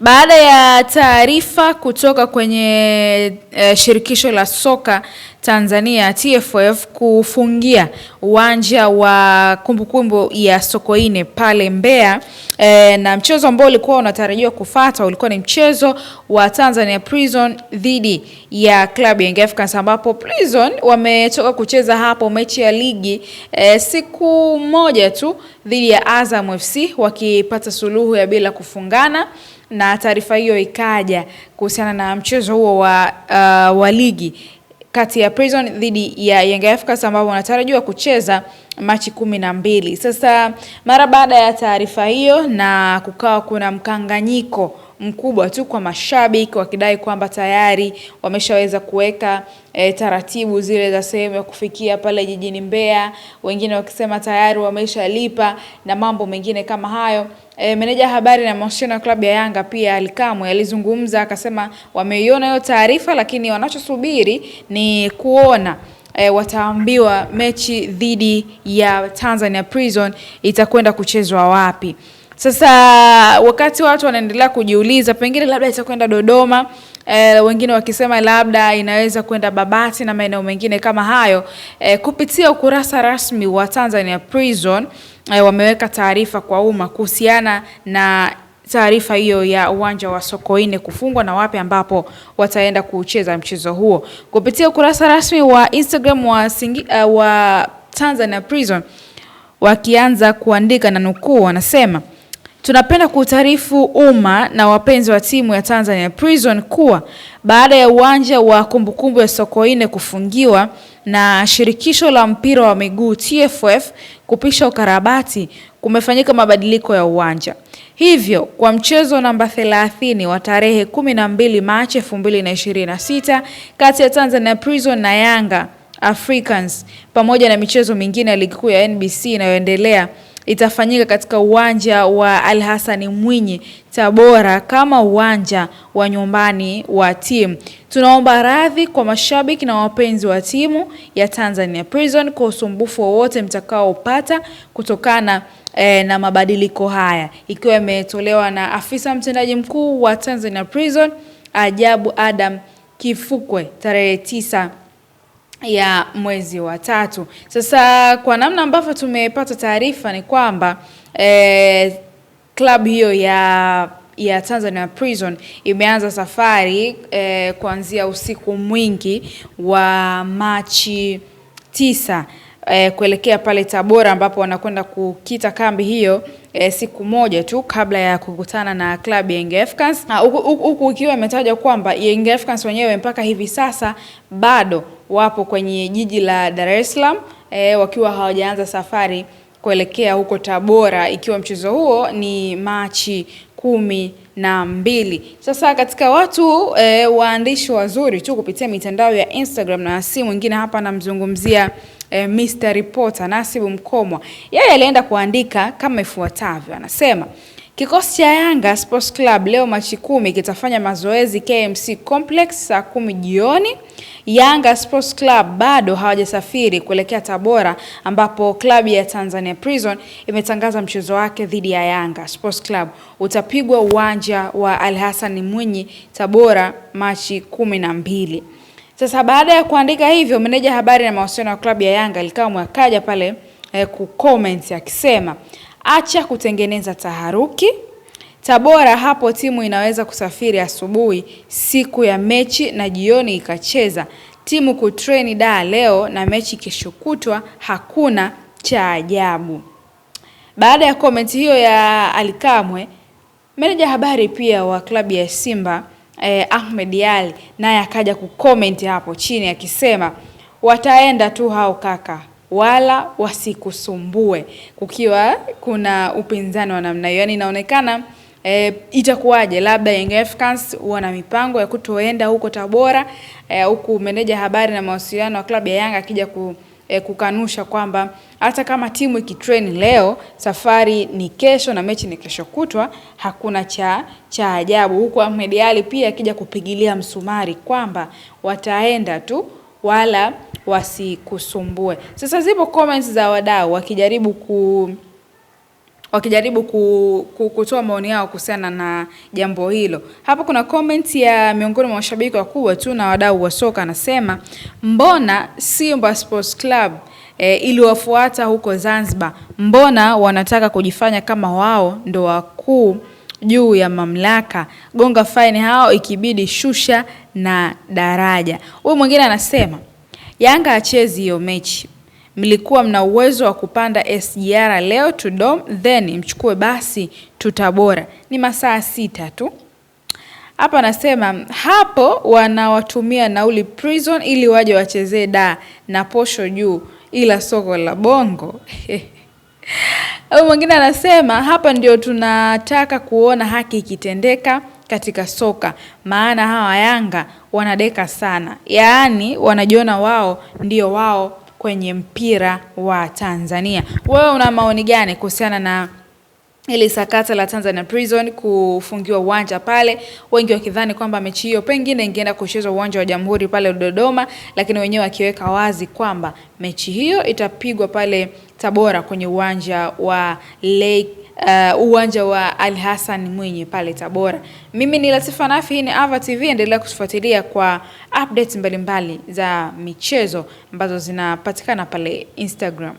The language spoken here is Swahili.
Baada ya taarifa kutoka kwenye shirikisho la soka Tanzania TFF kufungia uwanja wa kumbukumbu ya Sokoine pale Mbeya, na mchezo ambao ulikuwa unatarajiwa kufuata ulikuwa ni mchezo wa Tanzania Prison dhidi ya klabu ya Young Africans, ambapo Prison wametoka kucheza hapo mechi ya ligi siku moja tu dhidi ya Azam FC wakipata suluhu ya bila kufungana, na taarifa hiyo ikaja kuhusiana na mchezo huo wa ligi kati ya Prison dhidi ya Young Africans ambao wanatarajiwa kucheza Machi 12. Sasa mara baada ya taarifa hiyo na kukawa kuna mkanganyiko mkubwa tu kwa mashabiki wakidai kwamba tayari wameshaweza kuweka taratibu zile za sehemu ya kufikia pale jijini Mbeya, wengine wakisema tayari wameshalipa na mambo mengine kama hayo. Meneja habari na mawasiliano ya klabu ya Yanga pia Ally Kamwe alizungumza akasema wameiona hiyo taarifa, lakini wanachosubiri ni kuona wataambiwa mechi dhidi ya Tanzania Prison itakwenda kuchezwa wapi. Sasa wakati watu wanaendelea kujiuliza pengine labda itakwenda Dodoma, wengine wakisema labda inaweza kwenda Babati na maeneo mengine kama hayo, kupitia ukurasa rasmi wa Tanzania Prison wameweka taarifa kwa umma kuhusiana na taarifa hiyo ya uwanja wa Sokoine kufungwa na wapi ambapo wataenda kucheza mchezo huo. Kupitia ukurasa rasmi wa Instagram wa Tanzania Prison wakianza kuandika na nukuu, wanasema: tunapenda kutaarifu umma na wapenzi wa timu ya Tanzania Prison kuwa baada ya uwanja wa kumbukumbu ya Sokoine kufungiwa na shirikisho la mpira wa miguu TFF kupisha ukarabati, kumefanyika mabadiliko ya uwanja. Hivyo kwa mchezo namba 30 wa tarehe 12 Machi 2026 kati ya Tanzania Prison na Yanga Africans pamoja na michezo mingine ya ligi kuu ya NBC inayoendelea itafanyika katika uwanja wa Al Hassan Mwinyi Tabora kama uwanja wa nyumbani wa timu. Tunaomba radhi kwa mashabiki na wapenzi wa timu ya Tanzania Prison kwa usumbufu wowote mtakaopata kutokana na mabadiliko haya, ikiwa imetolewa na afisa mtendaji mkuu wa Tanzania Prison Ajabu Adam Kifukwe tarehe 9 ya mwezi wa 3. Sasa kwa namna ambavyo tumepata taarifa ni kwamba klabu hiyo ya Tanzania Prison imeanza safari kuanzia usiku mwingi wa Machi 9 kuelekea pale Tabora ambapo wanakwenda kukita kambi hiyo siku moja tu kabla ya kukutana na klabu ya Young Africans. Huku ikiwa imetaja kwamba Young Africans wenyewe mpaka hivi sasa bado wapo kwenye jiji la Dar es Salaam wakiwa hawajaanza safari kuelekea huko Tabora, ikiwa mchezo huo ni Machi 12. Sasa katika watu waandishi wazuri tu kupitia mitandao ya Instagram na si mwingine hapa namzungumzia Mr. Reporter Nasibu Mkomwa. Yeye alienda kuandika kama ifuatavyo, anasema: kikosi cha Yanga Sports Club leo Machi 10 kitafanya mazoezi KMC Complex saa 10 jioni. Yanga Sports Club bado hawajasafiri kuelekea Tabora ambapo klabu ya Tanzania Prison imetangaza mchezo wake dhidi ya Yanga Sports Club utapigwa uwanja wa Al Hassan Mwinyi Tabora Machi 12. Sasa baada ya kuandika hivyo, meneja habari na mawasiliano ya klabu ya Yanga Ally Kamwe akaja pale kucomment akisema: acha kutengeneza taharuki. Tabora hapo timu inaweza kusafiri asubuhi siku ya mechi na jioni ikacheza. Timu kutrain leo na mechi kesho kutwa, hakuna cha ajabu. Baada ya comment hiyo ya Ally Kamwe, meneja habari pia wa klabu ya Simba Ahmed Ally naye akaja kucomment hapo chini akisema: wataenda tu hao kaka, wala wasikusumbue. Kukiwa kuna upinzani wa namna hiyo, yani inaonekana itakuwaje labda Young Africans wana mipango ya kutoenda huko Tabora, huku meneja habari na mawasiliano wa klabu ya Yanga akija kukanusha kwamba hata kama timu ikitrain leo safari ni kesho na mechi ni kesho kutwa, hakuna cha ajabu, huku Ahmed Ally pia akija kupigilia msumari kwamba wataenda tu wala wasikusumbue. Sasa zipo comments za wadau wakijaribu wakijaribu kutoa maoni yao kuhusiana na jambo hilo. Hapa kuna comment ya miongoni mwa mashabiki wakubwa tu na wadau wa soka, anasema mbona Simba Sports Club iliwafuata huko Zanzibar? Mbona wanataka kujifanya kama wao ndo wakuu juu ya mamlaka? Gonga fine hao, ikibidi shusha na daraja. Huyu mwingine anasema Yanga achezi hiyo mechi, mlikuwa mna uwezo wa kupanda SGR leo to Dom, then mchukue basi Tabora, ni masaa 6 tu. Hapa anasema hapo wanawatumia nauli prison ili waje wachezee da na posho juu, ila soko la bongo. Au mwingine anasema hapa ndio tunataka kuona haki ikitendeka katika soka, maana hawa Yanga wanadeka sana, yaani wanajiona wao ndio wao kwenye mpira wa Tanzania. Wewe una maoni gani kuhusiana na ili sakata la Tanzania Prison kufungiwa uwanja pale? Wengi wakidhani kwamba mechi hiyo pengine ingeenda kuchezwa uwanja wa Jamhuri pale Dodoma, lakini wenyewe wakiweka wazi kwamba mechi hiyo itapigwa pale Tabora kwenye uwanja wa uwanja wa Ali Hassan Mwinyi pale Tabora. Mimi ni Latifa Nafi, hii ni Ava TV, endelea kutufuatilia kwa updates mbalimbali za michezo ambazo zinapatikana pale Instagram.